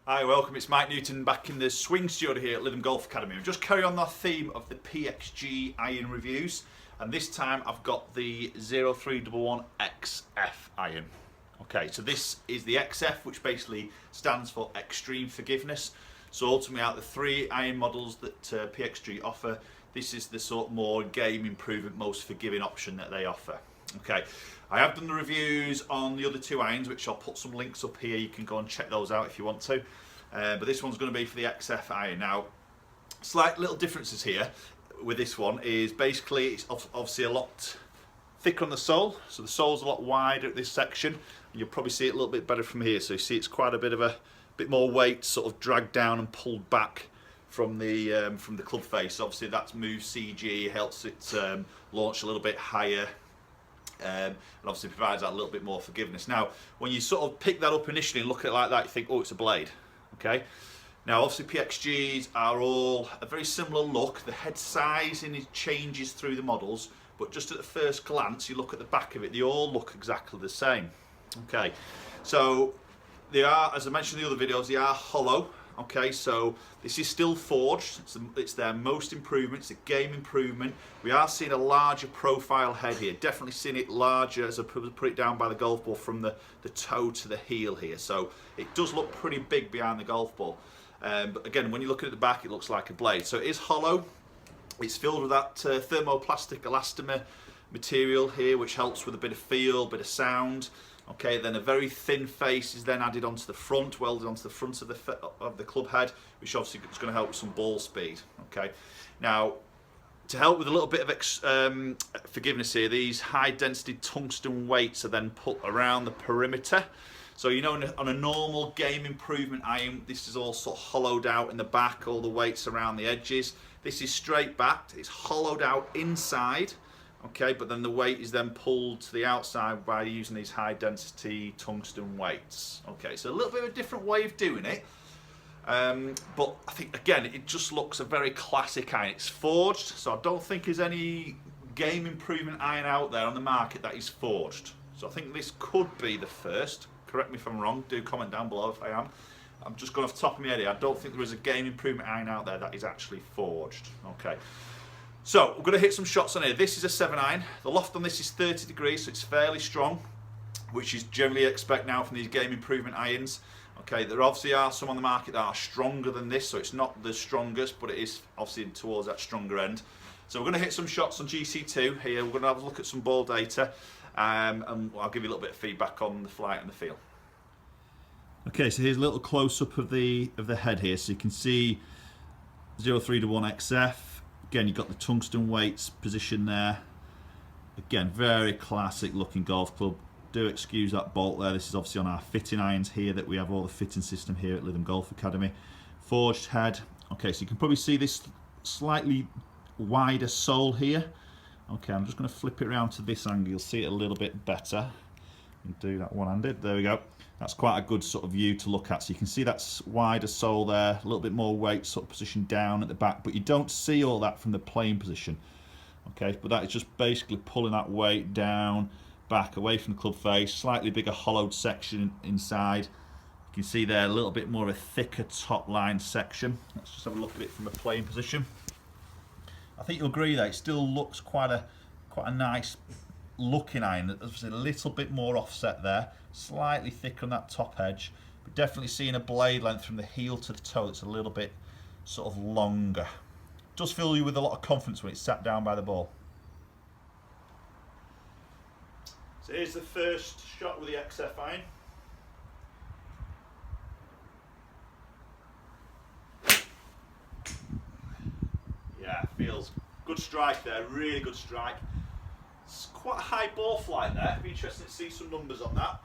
Hi, welcome. It's Mike Newton back in the swing studio here at Lytham Golf Academy. We've just carry on our theme of the PXG iron reviews, and this time I've got the 0311 XF iron. Okay, so this is the XF, which basically stands for Extreme Forgiveness. So ultimately, out of the three iron models that PXG offer, this is the sort of more game improvement, most forgiving option that they offer. Okay, I have done the reviews on the other two irons, which I'll put some links up here. You can go and check those out if you want to. But this one's going to be for the XF iron. Now, slight little differences here with this one is basically it's obviously a lot thicker on the sole. So the sole's a lot wider at this section. You'll probably see it a little bit better from here. So you see it's quite a bit more weight sort of dragged down and pulled back from the club face. Obviously that's moved CG, helps it launch a little bit higher. And obviously provides that a little bit more forgiveness. Now, when you sort of pick that up initially and look at it like that, you think, oh, it's a blade. Okay. Now, obviously, PXGs are all a very similar look. The head sizing changes through the models, but just at the first glance, you look at the back of it, they all look exactly the same. Okay. So they are, as I mentioned in the other videos, they are hollow. Okay, so this is still forged. It's their most improvement. It's a game improvement. We are seeing a larger profile head here. Definitely seeing it larger as I put it down by the golf ball from the toe to the heel here. So it does look pretty big behind the golf ball. But again, when you look at the back, it looks like a blade. So it is hollow. It's filled with that thermoplastic elastomer material here, which helps with a bit of feel, bit of sound. Okay, then a very thin face is then added onto the front, welded onto the front of the club head, which obviously is going to help with some ball speed. Okay, now to help with a little bit of forgiveness here, these high density tungsten weights are then put around the perimeter. So you know, on a normal game improvement iron, this is all sort of hollowed out in the back, all the weights around the edges. This is straight backed, it's hollowed out inside. Okay, but then the weight is then pulled to the outside by using these high density tungsten weights. Okay, so a little bit of a different way of doing it. But I think, again, it just looks a very classic iron. It's forged, so I don't think there's any game improvement iron out there on the market that is forged. So I think this could be the first. Correct me if I'm wrong, do comment down below if I am. I'm just going off the top of my head here. I don't think there is a game improvement iron out there that is actually forged. Okay. So we're going to hit some shots on here. This is a 7 iron. The loft on this is 30 degrees, so it's fairly strong, which is generally expect now from these game improvement irons. Okay, there obviously are some on the market that are stronger than this, so it's not the strongest, but it is obviously towards that stronger end. So we're going to hit some shots on GC2 here. We're going to have a look at some ball data, and I'll give you a little bit of feedback on the flight and the feel. Okay, so here's a little close-up of the head here. So you can see 0311 XF. Again, you've got the tungsten weights position there. Again, very classic looking golf club. Do excuse that bolt there. This is obviously on our fitting irons here that we have all the fitting system here at Lytham Golf Academy. Forged head. Okay, so you can probably see this slightly wider sole here. Okay, I'm just going to flip it around to this angle. You'll see it a little bit better. And do that one-handed. There we go. That's quite a good sort of view to look at. So you can see that's wider sole there, a little bit more weight sort of positioned down at the back, but you don't see all that from the playing position. Okay, but that is just basically pulling that weight down, back, away from the club face, slightly bigger hollowed section inside. You can see there a little bit more of a thicker top line section. Let's just have a look at it from a playing position. I think you'll agree that it still looks quite a nice looking iron. There's a little bit more offset there, slightly thicker on that top edge, but definitely seeing a blade length from the heel to the toe that's a little bit sort of longer. Does fill you with a lot of confidence when it's sat down by the ball. So here's the first shot with the XF iron. Yeah, feels good strike there, really good strike. It's quite a high ball flight there. It'd be interesting to see some numbers on that.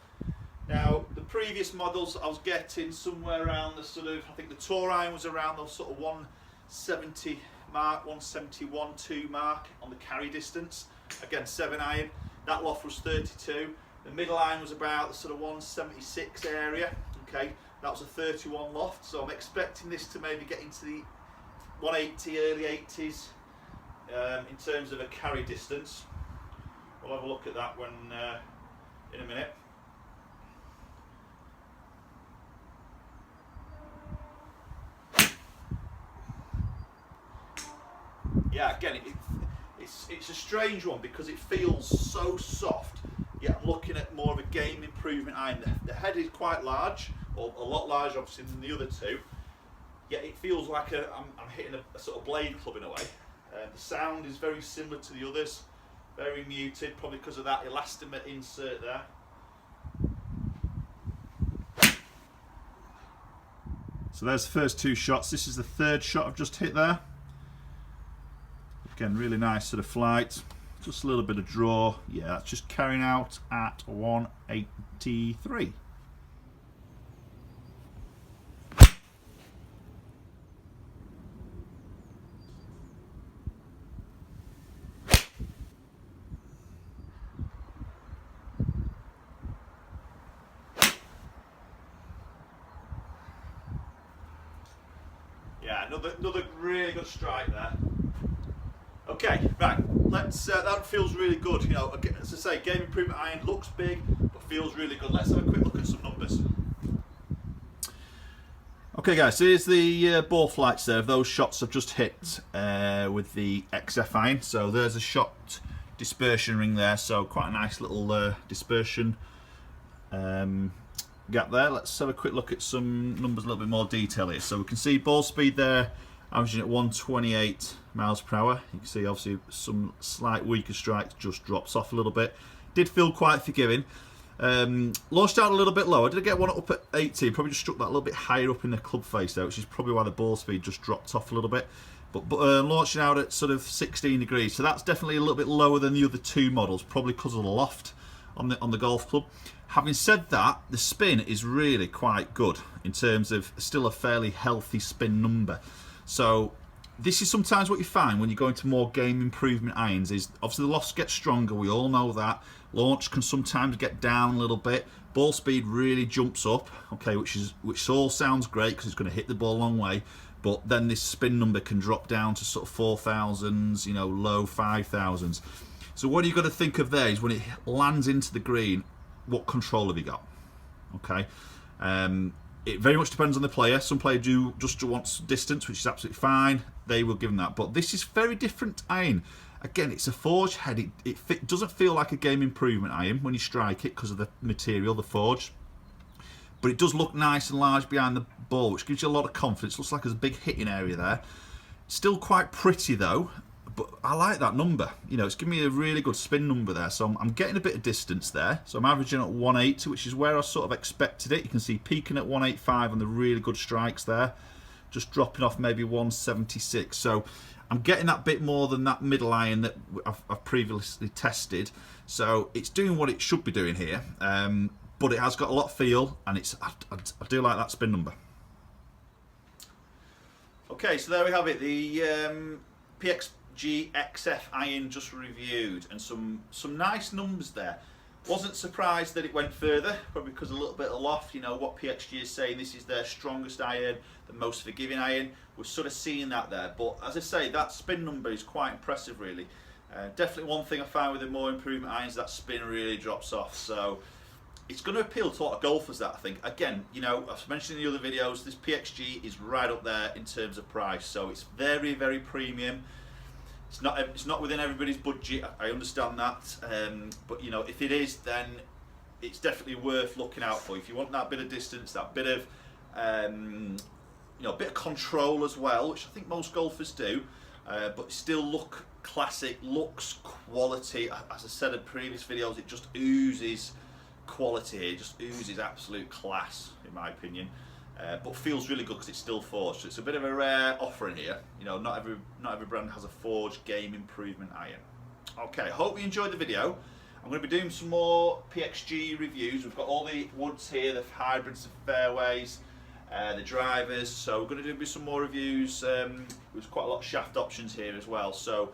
Now, the previous models I was getting somewhere around the sort of, I think the tour iron was around the sort of 170 mark, 171, 2 mark on the carry distance. Again, 7 iron. That loft was 32. The middle iron was about the sort of 176 area. Okay, that was a 31 loft. So I'm expecting this to maybe get into the 180, early 80s in terms of a carry distance. We'll have a look at that when in a minute. Yeah, again, it's a strange one because it feels so soft. Yet I'm looking at more of a game improvement iron. The head is quite large, or a lot larger obviously than the other two. Yet it feels like I'm hitting a sort of blade club in a way. The sound is very similar to the others, very muted, probably because of that elastomer insert there. So there's the first two shots. This is the third shot I've just hit there. Again, really nice sort of flight. Just a little bit of draw. Yeah, that's just carrying out at 183. Yeah, another really good strike there. Okay, right. Let's. That feels really good. You know, as I say, game improvement iron looks big, but feels really good. Let's have a quick look at some numbers. Okay, guys. So here's the ball flights there of those shots I've just hit with the XF iron. So there's a shot dispersion ring there. So quite a nice little dispersion gap there. Let's have a quick look at some numbers, a little bit more detail here. So we can see ball speed there averaging at 128 miles per hour. You can see obviously some slight weaker strikes, just drops off a little bit. Did feel quite forgiving. Launched out a little bit lower. Did I get one up at 18? Probably just struck that a little bit higher up in the club face there, which is probably why the ball speed just dropped off a little bit. But launching out at sort of 16 degrees, so that's definitely a little bit lower than the other two models, probably because of the loft on the golf club. Having said that, the spin is really quite good in terms of still a fairly healthy spin number. So this is sometimes what you find when you go into more game improvement irons is obviously the lofts get stronger, we all know that. Launch can sometimes get down a little bit. Ball speed really jumps up, okay, which all sounds great because it's going to hit the ball a long way. But then this spin number can drop down to sort of 4,000s, you know, low 5,000s. So what you got to think of there is when it lands into the green, what control have you got? Okay. It very much depends on the player. Some players do just want distance, which is absolutely fine. They will give them that. But this is very different iron. Again, it's a forged head. It doesn't feel like a game improvement iron when you strike it because of the material, the forge. But it does look nice and large behind the ball, which gives you a lot of confidence. Looks like there's a big hitting area there. Still quite pretty though. But I like that number. You know, it's giving me a really good spin number there. So I'm getting a bit of distance there. So I'm averaging at 180, which is where I sort of expected it. You can see peaking at 185 on the really good strikes there. Just dropping off maybe 176. So I'm getting that bit more than that middle iron that I've previously tested. So it's doing what it should be doing here. But it has got a lot of feel, and I do like that spin number. Okay, so there we have it. The PXG XF iron just reviewed, and some nice numbers there. Wasn't surprised that it went further, probably because a little bit of loft. You know what PXG is saying, this is their strongest iron, the most forgiving iron. We're sort of seeing that there, but as I say, that spin number is quite impressive really. Definitely one thing I find with the more improvement irons, that spin really drops off. So it's going to appeal to a lot of golfers, that I think. Again, you know, I've mentioned in the other videos, this PXG is right up there in terms of price, so it's very, very premium. It's not within everybody's budget, I understand that, but you know, if it is, then it's definitely worth looking out for. If you want that bit of distance, that bit of you know, a bit of control as well, which I think most golfers do, but still look classic, looks quality. As I said in previous videos, it just oozes quality here, just oozes absolute class in my opinion. But feels really good because it's still forged. So it's a bit of a rare offering here. You know, not every brand has a forged game improvement iron. Okay, hope you enjoyed the video. I'm going to be doing some more PXG reviews. We've got all the woods here, the hybrids, the fairways, the drivers. So we're going to do some more reviews. There's quite a lot of shaft options here as well. So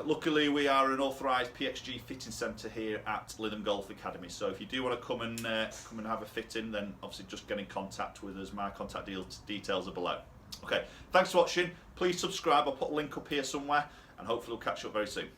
luckily we are an authorised PXG fitting centre here at Lytham Golf Academy. So if you do want to come and have a fitting, then obviously just get in contact with us. My contact details are below. Okay, thanks for watching. Please subscribe. I'll put a link up here somewhere, and hopefully we'll catch you up very soon.